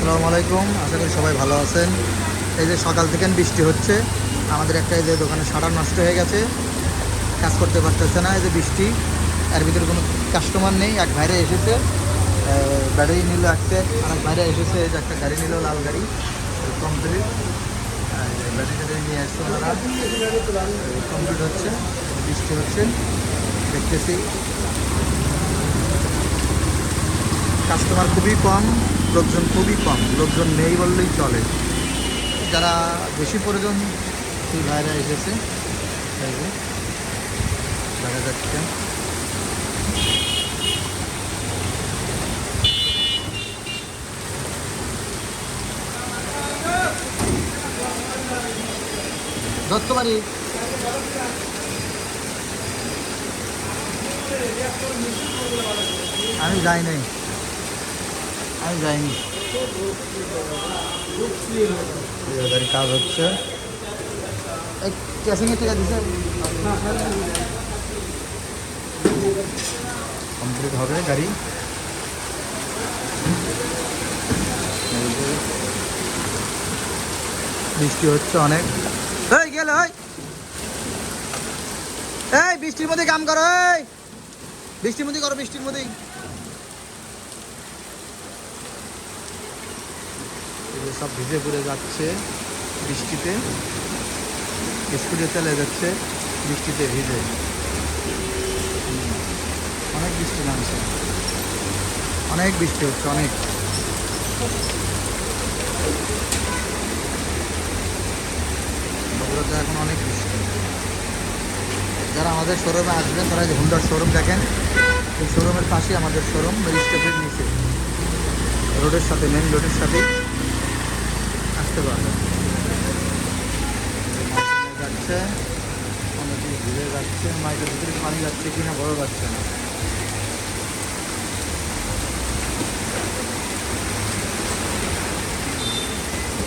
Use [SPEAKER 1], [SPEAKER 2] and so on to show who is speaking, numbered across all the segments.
[SPEAKER 1] আসসালামু আলাইকুম, আশা করি সবাই ভালো আছেন। এই যে সকাল থেকে বৃষ্টি হচ্ছে, আমাদের একটা এই যে দোকানে শাটার নষ্ট হয়ে গেছে, কাজ করতে পারতেছে না। এই যে বৃষ্টি, এর ভিতরে কোনো কাস্টমার নেই। এক ভাইরে এসেছে, ব্যাটারি নিল একটা, আর এক ভাইরে এসেছে, এই যে একটা গাড়ি নিল, লাল গাড়ি কমপ্লিট। ব্যাটারি টাটারি নিয়ে আসছে ওনারা, কমপ্লিট হচ্ছে। বৃষ্টি হচ্ছে দেখতেছি, কাস্টমার খুবই কম, লোকজন খুবই কম, লোকজন নেই বললেই চলে। যারা বেশি প্রয়োজন সেই ভাইরা এসেছে, এই যে দেখা যাচ্ছে। দত্তবাড়ি আমি যাই নাই, আমি যাইনি। গাড়ি কাজ হচ্ছে, এই ক্যাশিংয়ের টাকা দিছে, কমপ্লিট হবে গাড়ি। বৃষ্টি হচ্ছে অনেক। এই গেল, এই বৃষ্টির মধ্যে কাম করো, এই বৃষ্টির মধ্যে করো, বৃষ্টির মধ্যেই। সব ভিজে পড়ে যাচ্ছে বৃষ্টিতে, স্কুটে চলে যাচ্ছে বৃষ্টিতে ভিজে। অনেক বৃষ্টি নামছে, অনেক বৃষ্টি হচ্ছে, অনেক। বগুড়াতে এখন অনেক বৃষ্টি। যারা আমাদের শোরুমে আসবেন তারা যে হুন্ডার শোরুম দেখেন, এই শোরুমের পাশেই আমাদের শোরুম, স্টেপের নিচে, রোডের সাথে, মেন রোডের সাথে আসতে পারবেন। যাচ্ছে অনেকে ঘুরে যাচ্ছে, মাইকের ভিতরে পানি যাচ্ছে কিনা বড় যাচ্ছে না।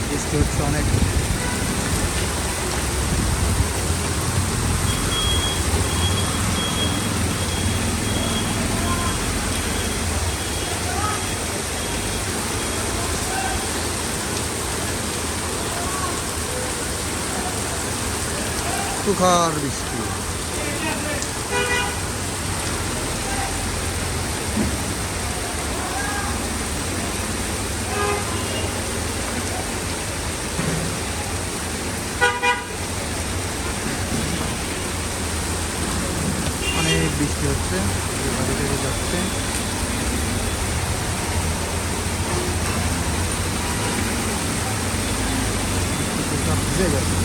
[SPEAKER 1] বৃষ্টি হচ্ছে অনেক। তুষার বৃষ্টি, অনেক বৃষ্টি হচ্ছে, বাড়ি থেকে যাচ্ছে। ভিজে গেছে।